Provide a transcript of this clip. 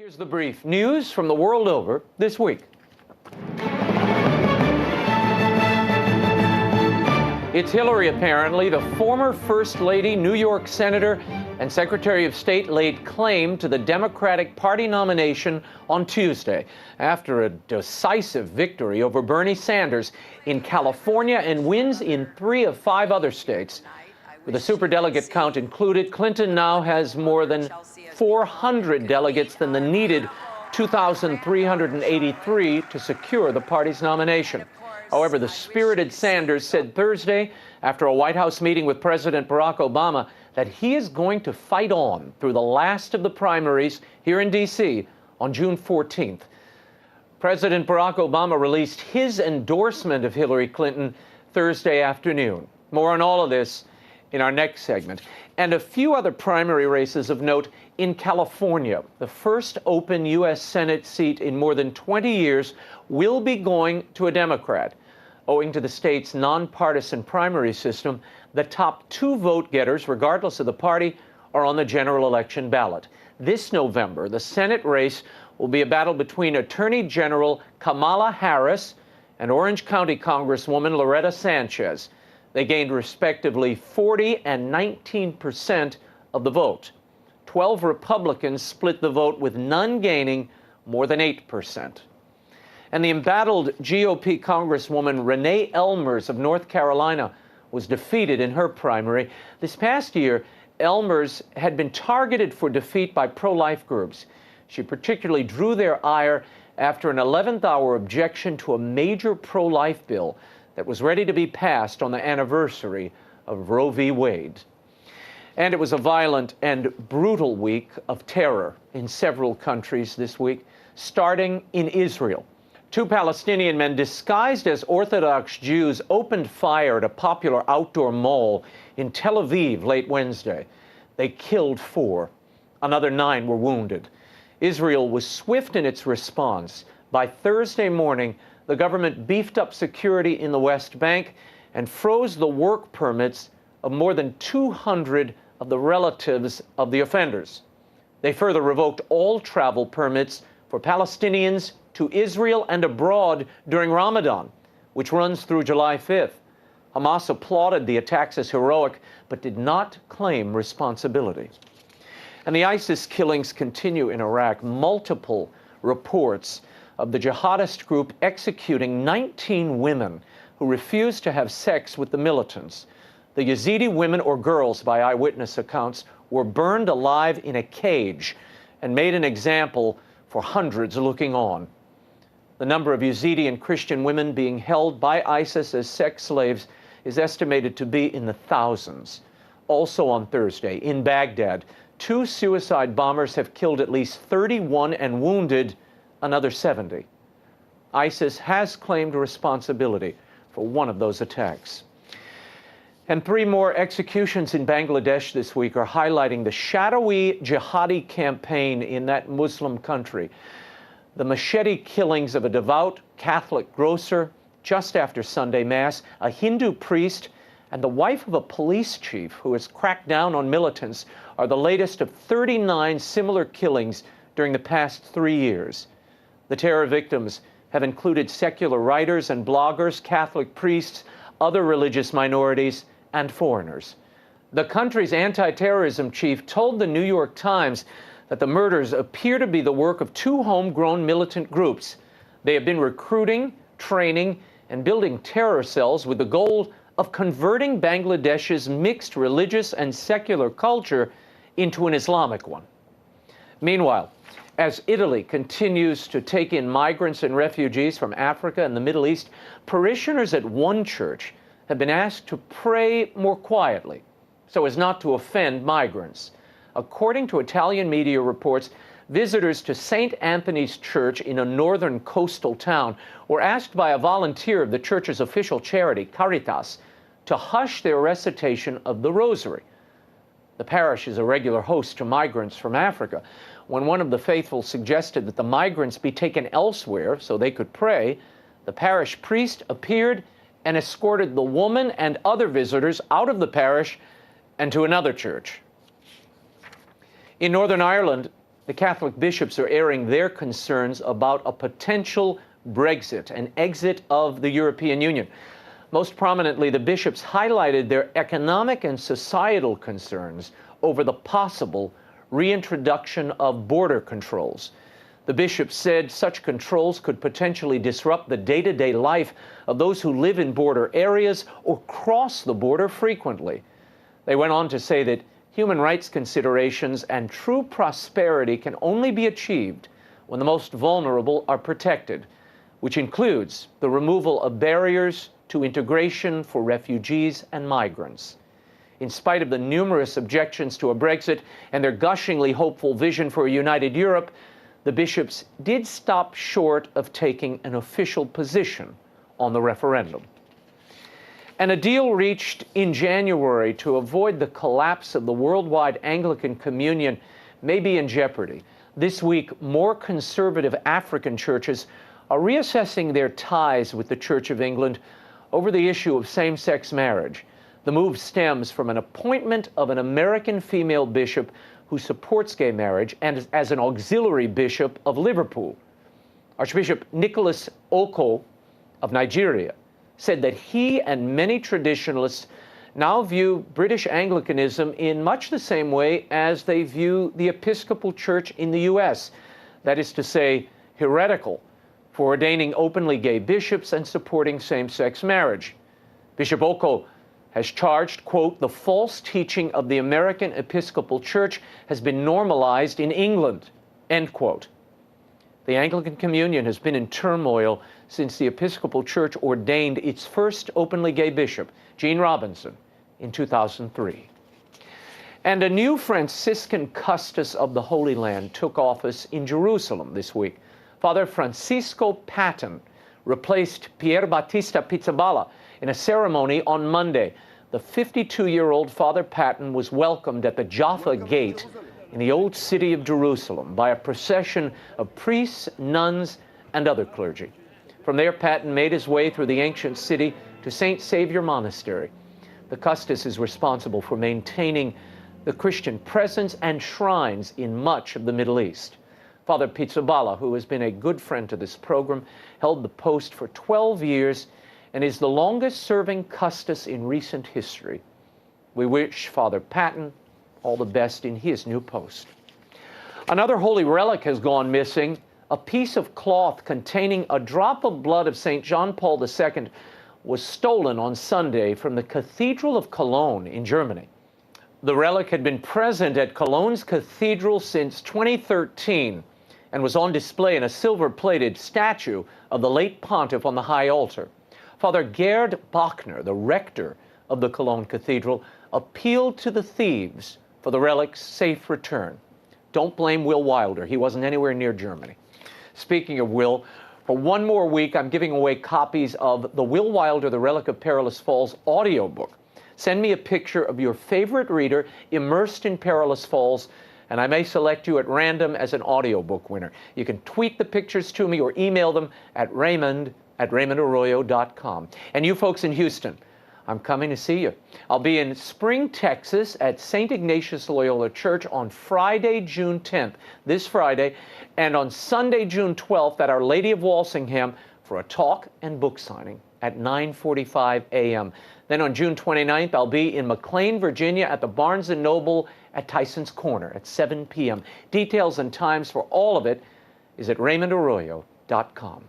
Here's the brief. News from the world over this week. It's Hillary, apparently. The former First Lady, New York Senator, and Secretary of State laid claim to the Democratic Party nomination on Tuesday after a decisive victory over Bernie Sanders in California and wins in 3 of 5 other states. With the superdelegate count included, Clinton now has more than 400 delegates than the needed 2,383 to secure the party's nomination. However, the spirited Sanders said Thursday, after a White House meeting with President Barack Obama, that he is going to fight on through the last of the primaries here in D.C. on June 14th. President Barack Obama released his endorsement of Hillary Clinton Thursday afternoon. More on all of this in our next segment. And a few other primary races of note in California. The first open U.S. Senate seat in more than 20 years will be going to a Democrat. Owing to the state's nonpartisan primary system, the top 2 vote-getters, regardless of the party, are on the general election ballot. This November, the Senate race will be a battle between Attorney General Kamala Harris and Orange County Congresswoman Loretta Sanchez. They gained respectively 40% and 19% of the vote. 12 Republicans split the vote, with none gaining more than 8%. And the embattled GOP Congresswoman Renee Elmers of North Carolina was defeated in her primary. This past year, Elmers had been targeted for defeat by pro-life groups. She particularly drew their ire after an 11th-hour objection to a major pro-life bill that was ready to be passed on the anniversary of Roe v. Wade. And it was a violent and brutal week of terror in several countries this week, starting in Israel. 2 Palestinian men disguised as Orthodox Jews opened fire at a popular outdoor mall in Tel Aviv late Wednesday. They killed 4. Another 9 were wounded. Israel was swift in its response. By Thursday morning, the government beefed up security in the West Bank and froze the work permits of more than 200 of the relatives of the offenders. They further revoked all travel permits for Palestinians to Israel and abroad during Ramadan, which runs through July 5th. Hamas applauded the attacks as heroic, but did not claim responsibility. And the ISIS killings continue in Iraq. Multiple reports of the jihadist group executing 19 women who refused to have sex with the militants. The Yazidi women or girls, by eyewitness accounts, were burned alive in a cage and made an example for hundreds looking on. The number of Yazidi and Christian women being held by ISIS as sex slaves is estimated to be in the thousands. Also on Thursday, in Baghdad, 2 suicide bombers have killed at least 31 and wounded another 70. ISIS has claimed responsibility for one of those attacks. And 3 more executions in Bangladesh this week are highlighting the shadowy jihadi campaign in that Muslim country. The machete killings of a devout Catholic grocer just after Sunday Mass, a Hindu priest, and the wife of a police chief who has cracked down on militants are the latest of 39 similar killings during the past 3 years. The terror victims have included secular writers and bloggers, Catholic priests, other religious minorities, and foreigners. The country's anti-terrorism chief told the New York Times that the murders appear to be the work of 2 homegrown militant groups. They have been recruiting, training, and building terror cells with the goal of converting Bangladesh's mixed religious and secular culture into an Islamic one. Meanwhile, as Italy continues to take in migrants and refugees from Africa and the Middle East, parishioners at one church have been asked to pray more quietly so as not to offend migrants. According to Italian media reports, visitors to St. Anthony's Church in a northern coastal town were asked by a volunteer of the church's official charity, Caritas, to hush their recitation of the Rosary. The parish is a regular host to migrants from Africa. When one of the faithful suggested that the migrants be taken elsewhere so they could pray, the parish priest appeared and escorted the woman and other visitors out of the parish and to another church. In Northern Ireland, The Catholic bishops are airing their concerns about a potential Brexit, an exit of the European Union. Most prominently, the bishops highlighted their economic and societal concerns over the possible reintroduction of border controls. The bishops said such controls could potentially disrupt the day-to-day life of those who live in border areas or cross the border frequently. They went on to say that human rights considerations and true prosperity can only be achieved when the most vulnerable are protected, which includes the removal of barriers to integration for refugees and migrants. In spite of the numerous objections to a Brexit and their gushingly hopeful vision for a united Europe, the bishops did stop short of taking an official position on the referendum. And a deal reached in January to avoid the collapse of the worldwide Anglican Communion may be in jeopardy. This week, more conservative African churches are reassessing their ties with the Church of England over the issue of same-sex marriage. The move stems from an appointment of an American female bishop who supports gay marriage and as an auxiliary bishop of Liverpool. Archbishop Nicholas Oko of Nigeria said that he and many traditionalists now view British Anglicanism in much the same way as they view the Episcopal Church in the U.S., that is to say, heretical, for ordaining openly gay bishops and supporting same-sex marriage. Bishop Oko has charged, quote, the false teaching of the American Episcopal Church has been normalized in England, end quote. The Anglican Communion has been in turmoil since the Episcopal Church ordained its first openly gay bishop, Gene Robinson, in 2003. And a new Franciscan Custos of the Holy Land took office in Jerusalem this week. Father Francisco Patton replaced Pier Battista Pizzaballa in a ceremony on Monday. The 52-year-old Father Patton was welcomed at the Jaffa Gate in the old city of Jerusalem by a procession of priests, nuns, and other clergy. From there, Patton made his way through the ancient city to St. Saviour Monastery. The Custos is responsible for maintaining the Christian presence and shrines in much of the Middle East. Father Pizzaballa, who has been a good friend to this program, held the post for 12 years and is the longest-serving Custos in recent history. We wish Father Patton all the best in his new post. Another holy relic has gone missing. A piece of cloth containing a drop of blood of St. John Paul II was stolen on Sunday from the Cathedral of Cologne in Germany. The relic had been present at Cologne's cathedral since 2013 and was on display in a silver-plated statue of the late pontiff on the high altar. Father Gerd Bachner, the rector of the Cologne Cathedral, appealed to the thieves for the relic's safe return. Don't blame Will Wilder. He wasn't anywhere near Germany. Speaking of Will, for one more week, I'm giving away copies of the Will Wilder, The Relic of Perilous Falls audiobook. Send me a picture of your favorite reader immersed in Perilous Falls, and I may select you at random as an audiobook winner. You can tweet the pictures to me or email them at Raymond@RaymondArroyo.com. And you folks in Houston, I'm coming to see you. I'll be in Spring, Texas at St. Ignatius Loyola Church on Friday, June 10th, this Friday, and on Sunday, June 12th at Our Lady of Walsingham for a talk and book signing at 9:45 a.m. Then on June 29th, I'll be in McLean, Virginia at the Barnes & Noble at Tyson's Corner at 7 p.m. Details and times for all of it is at RaymondArroyo.com.